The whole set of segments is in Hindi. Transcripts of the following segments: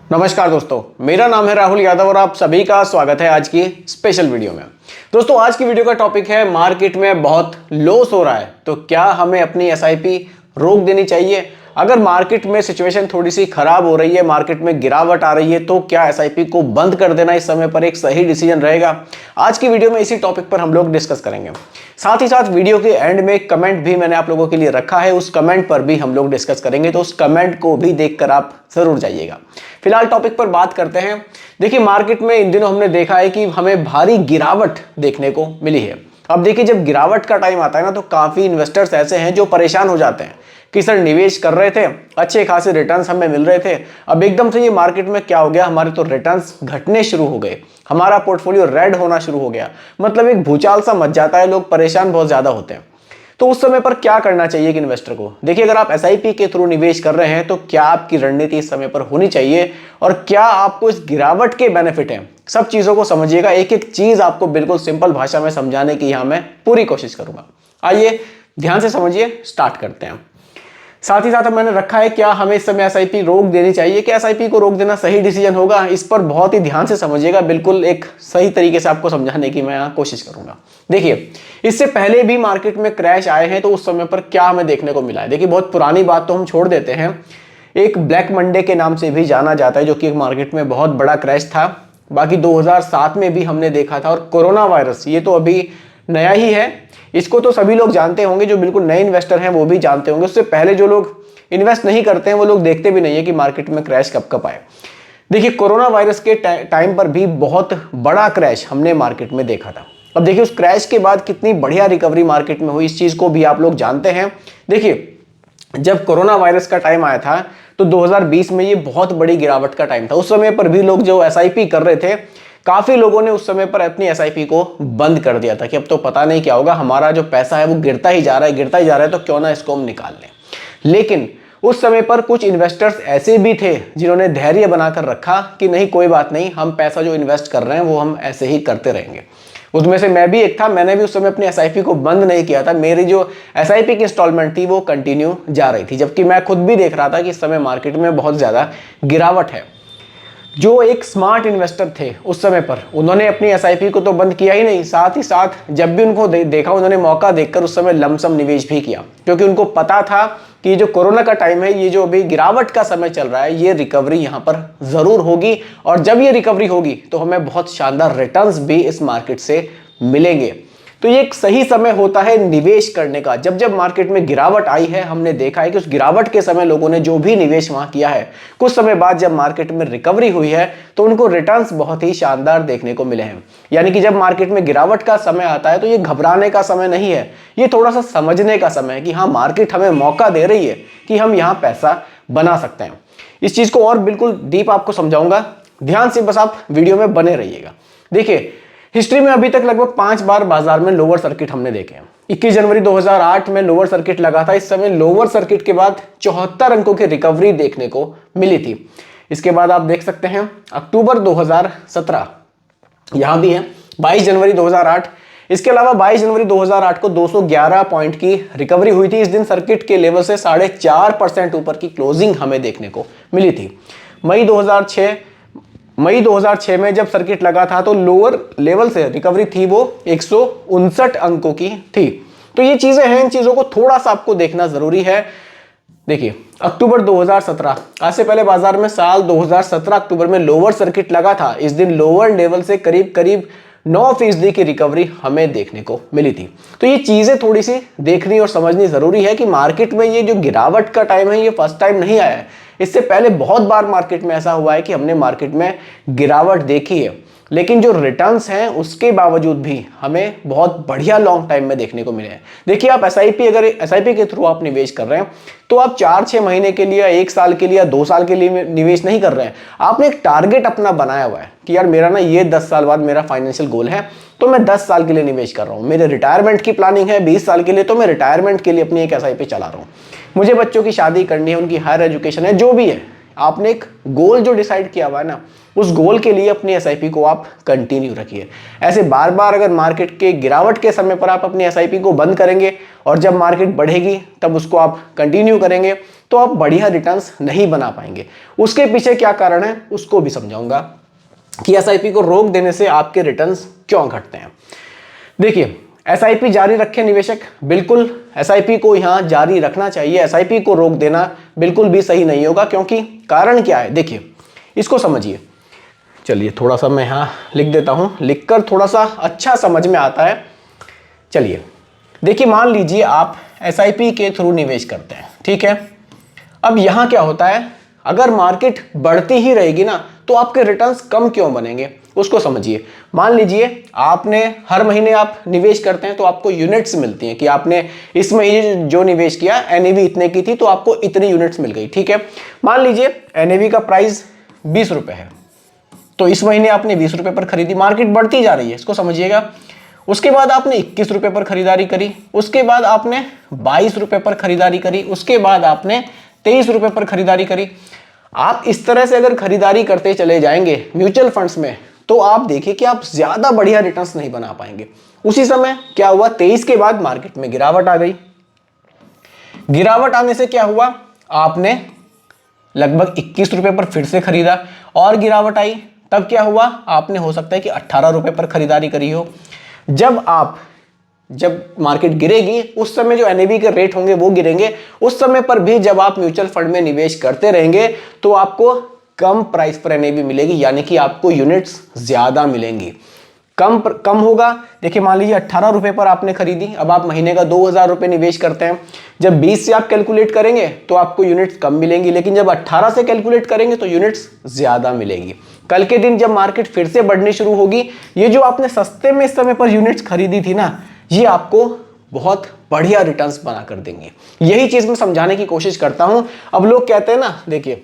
नमस्कार दोस्तों, मेरा नाम है राहुल यादव और आप सभी का स्वागत है आज की स्पेशल वीडियो में। दोस्तों, आज की वीडियो का टॉपिक है मार्केट में बहुत लॉस हो रहा है तो क्या हमें अपनी एसआईपी रोक देनी चाहिए। अगर मार्केट में सिचुएशन थोड़ी सी खराब हो रही है, मार्केट में गिरावट आ रही है, तो क्या एसआईपी को बंद कर देना इस समय पर एक सही डिसीजन रहेगा। आज की वीडियो में इसी टॉपिक पर हम लोग डिस्कस करेंगे। साथ ही साथ वीडियो के एंड में एक कमेंट भी मैंने आप लोगों के लिए रखा है, उस कमेंट पर भी हम लोग डिस्कस करेंगे, तो उस कमेंट को भी देखकर आप जरूर जाइएगा। फिलहाल टॉपिक पर बात करते हैं। देखिए, मार्केट में इन दिनों हमने देखा है कि हमें भारी गिरावट देखने को मिली है। अब देखिए, जब गिरावट का टाइम आता है ना, तो काफी इन्वेस्टर्स ऐसे हैं जो परेशान हो जाते हैं कि सर निवेश कर रहे थे, अच्छे खासे रिटर्न्स हमें मिल रहे थे, अब एकदम से ये मार्केट में क्या हो गया, हमारे तो रिटर्न्स घटने शुरू हो गए, हमारा पोर्टफोलियो रेड होना शुरू हो गया। मतलब एक भूचाल सा मच जाता है, लोग परेशान बहुत ज्यादा होते हैं। तो उस समय पर क्या करना चाहिए कि इन्वेस्टर को। देखिए, अगर आप एसआईपी के थ्रू निवेश कर रहे हैं तो क्या आपकी रणनीति इस समय पर होनी चाहिए और क्या आपको इस गिरावट के बेनिफिट हैं, सब चीजों को समझिएगा। एक एक चीज आपको बिल्कुल सिंपल भाषा में समझाने की यहां मैं पूरी कोशिश करूंगा। आइए ध्यान से समझिए, स्टार्ट करते हैं। साथ ही साथ अब मैंने रखा है क्या हमें इस समय एसआईपी रोक देनी चाहिए, क्या एसआईपी को रोक देना सही डिसीजन होगा। इस पर बहुत ही ध्यान से समझिएगा, बिल्कुल एक सही तरीके से आपको समझाने की मैं यहाँ कोशिश करूंगा। देखिए, इससे पहले भी मार्केट में क्रैश आए हैं तो उस समय पर क्या हमें देखने को मिला है। देखिए, बहुत पुरानी बात तो हम छोड़ देते हैं, एक ब्लैक मंडे के नाम से भी जाना जाता है, जो कि मार्केट में बहुत बड़ा क्रैश था। बाकी 2007 में भी हमने देखा था, और कोरोना वायरस ये तो अभी नया ही है, इसको तो सभी लोग जानते होंगे, जो बिल्कुल नए इन्वेस्टर हैं वो भी जानते होंगे। उससे पहले जो लोग इन्वेस्ट नहीं करते हैं वो लोग देखते भी नहीं है कि मार्केट में क्रैश कब कब आए। देखिए, कोरोना वायरस के टाइम पर भी बहुत बड़ा क्रैश हमने मार्केट में देखा था। अब देखिए, उस क्रैश के बाद कितनी बढ़िया रिकवरी मार्केट में हुई, इस चीज को भी आप लोग जानते हैं। देखिए, जब कोरोना वायरस का टाइम आया था तो 2020 में ये बहुत बड़ी गिरावट का टाइम था। उस समय पर भी लोग जो एसआईपी कर रहे थे, काफी लोगों ने उस समय पर अपनी एसआईपी को बंद कर दिया था कि अब तो पता नहीं क्या होगा, हमारा जो पैसा है वो गिरता ही जा रहा है, गिरता ही जा रहा है, तो क्यों ना इसको हम निकाल लें। लेकिन उस समय पर कुछ इन्वेस्टर्स ऐसे भी थे जिन्होंने धैर्य बनाकर रखा कि नहीं, कोई बात नहीं, हम पैसा जो इन्वेस्ट कर रहे हैं वो हम ऐसे ही करते रहेंगे। उसमें से मैं भी एक था। मैंने भी उस समय अपनी एसआईपी को बंद नहीं किया था, मेरी जो एसआईपी की इंस्टॉलमेंट थी वो कंटिन्यू जा रही थी, जबकि मैं खुद भी देख रहा था कि इस समय मार्केट में बहुत ज्यादा गिरावट है। जो एक स्मार्ट इन्वेस्टर थे उस समय पर, उन्होंने अपनी एसआईपी को तो बंद किया ही नहीं, साथ ही साथ जब भी उनको देखा, उन्होंने मौका देखकर उस समय लमसम निवेश भी किया, क्योंकि उनको पता था कि जो कोरोना का टाइम है, ये जो अभी गिरावट का समय चल रहा है, ये रिकवरी यहाँ पर जरूर होगी, और जब ये रिकवरी होगी तो हमें बहुत शानदार रिटर्न्स भी इस मार्केट से मिलेंगे। तो ये एक सही समय होता है निवेश करने का। जब जब मार्केट में गिरावट आई है, हमने देखा है कि उस गिरावट के समय लोगों ने जो भी निवेश वहां किया है, कुछ समय बाद जब मार्केट में रिकवरी हुई है तो उनको रिटर्न्स बहुत ही शानदार देखने को मिले हैं। यानी कि जब मार्केट में गिरावट का समय आता है तो ये घबराने का समय नहीं है, ये थोड़ा सा समझने का समय है कि हाँ, मार्केट हमें मौका दे रही है कि हम यहाँ पैसा बना सकते हैं। इस चीज को और बिल्कुल डीप आपको समझाऊंगा, ध्यान से बस आप वीडियो में बने रहिएगा। देखिए, हिस्ट्री में अभी तक लगभग 5 बार बाजार में लोअर सर्किट हमने देखे हैं। 21 जनवरी 2008 में लोअर सर्किट लगा था, इस समय लोअर सर्किट के बाद 74 अंकों की रिकवरी देखने को मिली थी। इसके बाद आप देख सकते हैं अक्टूबर 2017 यहां भी है, 22 जनवरी 2008। इसके अलावा 22 जनवरी 2008 को 211 पॉइंट की रिकवरी हुई थी। इस दिन सर्किट के लेवल से 4.5% ऊपर की क्लोजिंग हमें देखने को मिली थी। मई 2006 में जब सर्किट लगा था तो लोअर लेवल से रिकवरी थी वो 159 अंकों की थी। तो ये चीजें हैं, इन चीजों को थोड़ा सा आपको देखना जरूरी है। देखिए, अक्टूबर 2017, आज से पहले बाजार में साल 2017 अक्टूबर में लोअर सर्किट लगा था। इस दिन लोअर लेवल से करीब करीब 9% की रिकवरी हमें देखने को मिली थी। तो ये चीजें थोड़ी सी देखनी और समझनी जरूरी है कि मार्केट में ये जो गिरावट का टाइम है, ये फर्स्ट टाइम नहीं आया है। इससे पहले बहुत बार मार्केट में ऐसा हुआ है कि हमने मार्केट में गिरावट देखी है, लेकिन जो रिटर्न्स हैं उसके बावजूद भी हमें बहुत बढ़िया लॉन्ग टाइम में देखने को मिले हैं। देखिए, आप अगर एसआईपी के थ्रू आप निवेश कर रहे हैं तो आप 4-6 महीने के लिए, 1 साल के लिए या 2 साल के लिए निवेश नहीं कर रहे हैं। आपने एक टारगेट अपना बनाया हुआ है कि यार मेरा ना ये 10 साल बाद मेरा फाइनेंशियल गोल है, तो मैं 10 साल के लिए निवेश कर रहा हूँ। मेरे रिटायरमेंट की प्लानिंग है 20 साल के लिए, तो मैं रिटायरमेंट के लिए अपनी एक एसआईपी चला रहा हूँ। मुझे बच्चों की शादी करनी है, उनकी हायर एजुकेशन है, जो भी है, आपने एक गोल जो डिसाइड किया हुआ है ना, उस गोल के लिए अपनी एसआईपी को आप कंटिन्यू रखिए। ऐसे बार बार अगर मार्केट के गिरावट के समय पर आप अपनी एसआईपी को बंद करेंगे और जब मार्केट बढ़ेगी तब उसको आप कंटिन्यू करेंगे, तो आप बढ़िया रिटर्न्स नहीं बना पाएंगे। उसके पीछे क्या कारण है उसको भी समझाऊंगा कि एसआईपी को रोक देने से आपके रिटर्न्स क्यों घटते हैं। देखिए, एसआईपी जारी रखे निवेशक, बिल्कुल एसआईपी को यहां जारी रखना चाहिए। एसआईपी को रोक देना बिल्कुल भी सही नहीं होगा, क्योंकि कारण क्या है देखिए, इसको समझिए। चलिए थोड़ा सा मैं यहां लिख देता हूं, लिखकर थोड़ा सा अच्छा समझ में आता है। चलिए देखिए, मान लीजिए आप एसआईपी के थ्रू निवेश करते हैं, ठीक है। अब यहां क्या होता है, अगर मार्केट बढ़ती ही रहेगी ना तो आपके रिटर्न्स कम क्यों बनेंगे उसको समझिए। मान लीजिए आपने हर महीने आप निवेश करते हैं तो आपको यूनिट्स मिलती हैं कि आपने इस महीने जो निवेश किया एनएवी इतने की थी तो आपको इतनी यूनिट्स मिल गई, ठीक है। मान लीजिए एनएवी का प्राइस 20 रुपए है, तो इस महीने आपने 20 रुपए पर खरीदी, मार्केट बढ़ती जा रही है, इसको समझिएगा। उसके बाद आपने 21 रुपए पर खरीदारी करी, उसके बाद आपने 22 रुपए पर खरीदारी करी, उसके बाद आपने 23 रुपए पर खरीदारी करी। आप इस तरह से अगर खरीदारी करते चले जाएंगे म्यूचुअल फंड्स में तो आप देखिए कि आप ज्यादा बढ़िया रिटर्न्स नहीं बना पाएंगे। उसी समय क्या हुआ, 23 के बाद मार्केट में गिरावट आ गई। गिरावट आने से क्या हुआ, आपने लगभग 21 रुपए पर फिर से खरीदा और गिरावट आई, तब क्या हुआ, आपने हो सकता है कि 18 रुपए पर खरीदारी करी हो। जब मार्केट गिरेगी उस समय जो एनएवी के रेट होंगे वो गिरेंगे। उस समय पर भी जब आप म्यूचुअल फंड में निवेश करते रहेंगे तो आपको कम प्राइस पर एनएवी मिलेगी, यानी कि आपको यूनिट्स ज्यादा मिलेंगी। कम होगा, देखिए मान लीजिए 18 रुपए पर आपने खरीदी, अब आप महीने का 2000 रुपए निवेश करते हैं। जब 20 से आप कैलकुलेट करेंगे तो आपको यूनिट्स कम मिलेंगी, लेकिन जब 18 से कैलकुलेट करेंगे तो यूनिट्स ज्यादा मिलेगी। कल के दिन जब मार्केट फिर से बढ़नी शुरू होगी, ये जो आपने सस्ते में इस समय पर यूनिट्स खरीदी थी ना, ये आपको बहुत बढ़िया रिटर्न्स बना कर देंगे। यही चीज मैं समझाने की कोशिश करता हूं। अब लोग कहते हैं ना, देखिए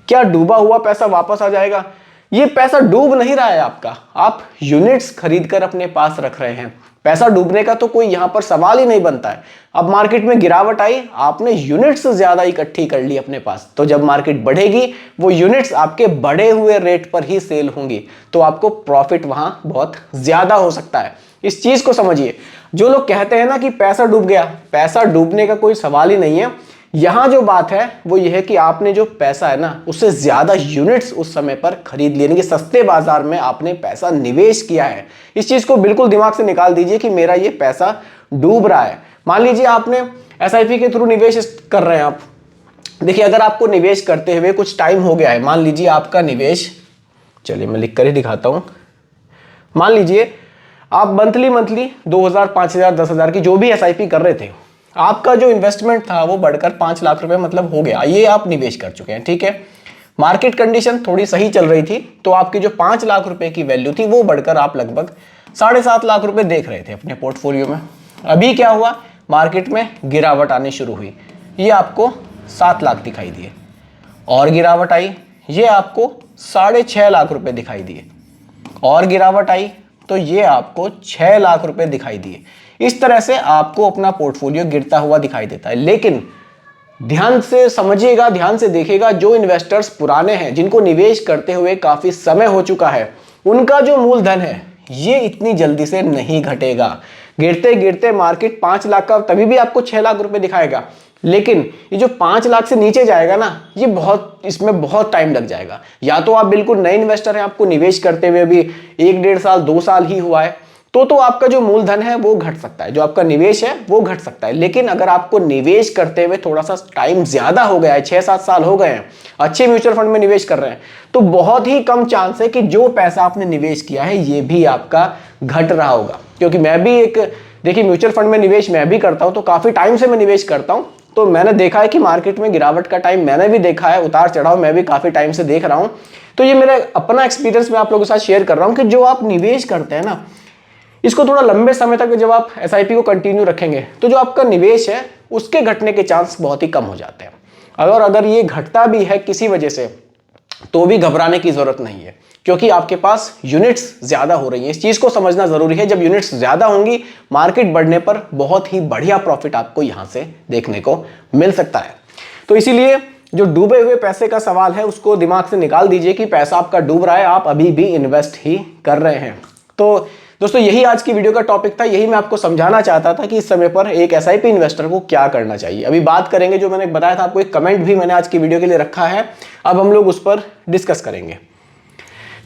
क्या डूबा हुआ पैसा वापस आ जाएगा, ये पैसा डूब नहीं रहा है आपका, आप यूनिट्स खरीदकर अपने पास रख रहे हैं। पैसा डूबने का तो कोई यहां पर सवाल ही नहीं बनता है। अब मार्केट में गिरावट आई, आपने यूनिट्स ज्यादा इकट्ठी कर ली अपने पास, तो जब मार्केट बढ़ेगी वो यूनिट्स आपके बढ़े हुए रेट पर ही सेल होंगी, तो आपको प्रॉफिट वहां बहुत ज्यादा हो सकता है। इस चीज को समझिए। जो लोग कहते हैं ना कि पैसा डूब गया, पैसा डूबने का कोई सवाल ही नहीं है। यहां जो बात है वो ये है कि आपने जो पैसा है ना उससे ज्यादा यूनिट्स उस समय पर खरीद लिए, कि सस्ते बाजार में आपने पैसा निवेश किया है। इस चीज को बिल्कुल दिमाग से निकाल दीजिए कि मेरा ये पैसा डूब रहा है। मान लीजिए आपने एसआईपी के थ्रू निवेश कर रहे हैं आप। देखिए अगर आपको निवेश करते हुए कुछ टाइम हो गया है, मान लीजिए आपका निवेश, चलिए मैं लिख कर ही दिखाता हूं। मान लीजिए आप मंथली 2000, 5000, 10,000 की जो भी एसआईपी कर रहे थे, आपका जो इन्वेस्टमेंट था वो बढ़कर 5 लाख रुपए मतलब हो गया, ये आप निवेश कर चुके हैं, ठीक है। मार्केट कंडीशन थोड़ी सही चल रही थी तो आपकी जो 5 लाख रुपए की वैल्यू थी वो बढ़कर आप लगभग 7.5 लाख रुपए देख रहे थे अपने पोर्टफोलियो में। अभी क्या हुआ, मार्केट में गिरावट आनी शुरू हुई, ये आपको 7 लाख दिखाई दिए, और गिरावट आई, ये आपको 6.5 लाख रुपए दिखाई दिए, और गिरावट आई तो ये आपको 6 लाख रुपए दिखाई दिए। इस तरह से आपको अपना पोर्टफोलियो गिरता हुआ दिखाई देता है। लेकिन ध्यान से समझिएगा, ध्यान से देखिएगा, जो इन्वेस्टर्स पुराने हैं, जिनको निवेश करते हुए काफी समय हो चुका है, उनका जो मूलधन है ये इतनी जल्दी से नहीं घटेगा। गिरते गिरते मार्केट 5 लाख का तभी भी आपको 6 लाख रुपए दिखाएगा, लेकिन ये जो 5 लाख से नीचे जाएगा ना, ये इसमें बहुत टाइम लग जाएगा। या तो आप बिल्कुल नए इन्वेस्टर हैं, आपको निवेश करते हुए भी 1-1.5 साल 2 साल ही हुआ है, तो आपका जो मूलधन है वो घट सकता है, जो आपका निवेश है वो घट सकता है। लेकिन अगर आपको निवेश करते हुए थोड़ा सा टाइम ज्यादा हो गया है, 6-7 साल हो गए हैं, अच्छे म्यूचुअल फंड में निवेश कर रहे हैं, तो बहुत ही कम चांस है कि जो पैसा आपने निवेश किया है ये भी आपका घट रहा होगा। क्योंकि मैं भी देखिए म्यूचुअल फंड में निवेश मैं भी करता हूं, तो काफी टाइम से मैं निवेश करता हूं, तो मैंने देखा है कि मार्केट में गिरावट का टाइम मैंने भी देखा है, उतार चढ़ाव मैं भी काफी टाइम से देख रहा हूं। तो ये मेरा अपना एक्सपीरियंस मैं आप लोगों के साथ शेयर कर रहा हूं कि जो आप निवेश करते हैं ना, इसको थोड़ा लंबे समय तक जब आप एसआईपी को कंटिन्यू रखेंगे तो जो आपका निवेश है उसके घटने के चांस बहुत ही कम हो जाते हैं। अगर ये घटता भी है किसी वजह से तो भी घबराने की जरूरत नहीं है, क्योंकि आपके पास यूनिट्स ज्यादा हो रही हैं। इस चीज को समझना जरूरी है। जब यूनिट्स ज्यादा होंगी, मार्केट बढ़ने पर बहुत ही बढ़िया प्रॉफिट आपको यहां से देखने को मिल सकता है। तो इसीलिए जो डूबे हुए पैसे का सवाल है उसको दिमाग से निकाल दीजिए कि पैसा आपका डूब रहा है, आप अभी भी इन्वेस्ट ही कर रहे हैं। तो दोस्तों यही आज की वीडियो का टॉपिक था, यही मैं आपको समझाना चाहता था कि इस समय पर एक एसआईपी इन्वेस्टर को क्या करना चाहिए। अभी बात करेंगे, जो मैंने बताया था आपको, एक कमेंट भी मैंने आज की वीडियो के लिए रखा है, अब हम लोग उस पर डिस्कस करेंगे।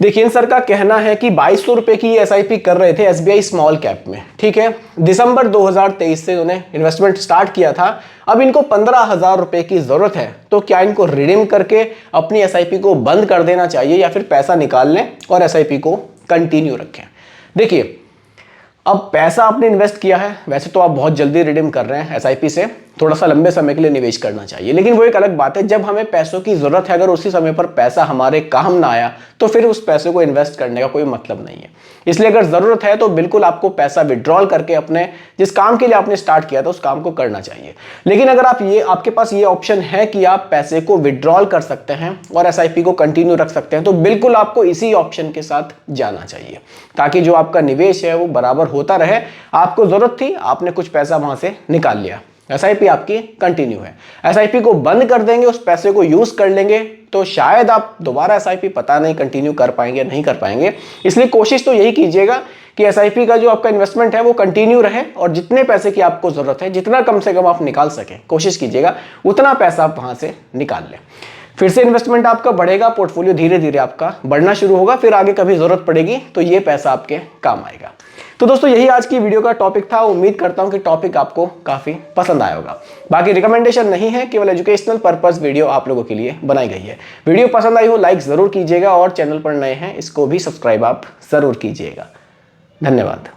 देखिए, सर का कहना है कि 2200 रुपए की एसआईपी कर रहे थे एसबीआई स्मॉल कैप में, ठीक है। दिसंबर 2023 से उन्हें इन्वेस्टमेंट स्टार्ट किया था। अब इनको 15,000 रुपए की जरूरत है, तो क्या इनको रिडीम करके अपनी एसआईपी को बंद कर देना चाहिए या फिर पैसा निकाल लें और एसआईपी को कंटिन्यू रखें। देखिए, अब पैसा आपने इन्वेस्ट किया है, वैसे तो आप बहुत जल्दी रिडीम कर रहे हैं एसआईपी से, थोड़ा सा लंबे समय के लिए निवेश करना चाहिए, लेकिन वो एक अलग बात है। जब हमें पैसों की जरूरत है, अगर उसी समय पर पैसा हमारे काम ना आया तो फिर उस पैसे को इन्वेस्ट करने का कोई मतलब नहीं है। इसलिए अगर जरूरत है तो बिल्कुल आपको पैसा विड्रॉल करके अपने जिस काम के लिए आपने स्टार्ट किया था उस काम को करना चाहिए। लेकिन अगर आपके पास ये ऑप्शन है कि आप पैसे को विड्रॉल कर सकते हैं और एसआईपी को कंटिन्यू रख सकते हैं, तो बिल्कुल आपको इसी ऑप्शन के साथ जाना चाहिए, ताकि जो आपका निवेश है वो बराबर होता रहे। आपको जरूरत थी, आपने कुछ पैसा वहां से निकाल लिया, एसआईपी आपकी कंटिन्यू है। एसआईपी को बंद कर देंगे, उस पैसे को यूज कर लेंगे, तो शायद आप दोबारा एसआईपी पता नहीं कंटिन्यू कर पाएंगे, नहीं कर पाएंगे। इसलिए कोशिश तो यही कीजिएगा कि एसआईपी का जो आपका इन्वेस्टमेंट है वो कंटिन्यू रहे, और जितने पैसे की आपको जरूरत है, जितना कम से कम आप निकाल सकें, कोशिश कीजिएगा उतना पैसा आप वहां से निकाल लें। फिर से इन्वेस्टमेंट आपका बढ़ेगा, पोर्टफोलियो धीरे धीरे आपका बढ़ना शुरू होगा, फिर आगे कभी जरूरत पड़ेगी तो ये पैसा आपके काम आएगा। तो दोस्तों यही आज की वीडियो का टॉपिक था। उम्मीद करता हूं कि टॉपिक आपको काफी पसंद आया होगा। बाकी रिकमेंडेशन नहीं है, केवल एजुकेशनल पर्पस वीडियो आप लोगों के लिए बनाई गई है। वीडियो पसंद आई हो लाइक जरूर कीजिएगा, और चैनल पर नए हैं इसको भी सब्सक्राइब आप जरूर कीजिएगा। धन्यवाद।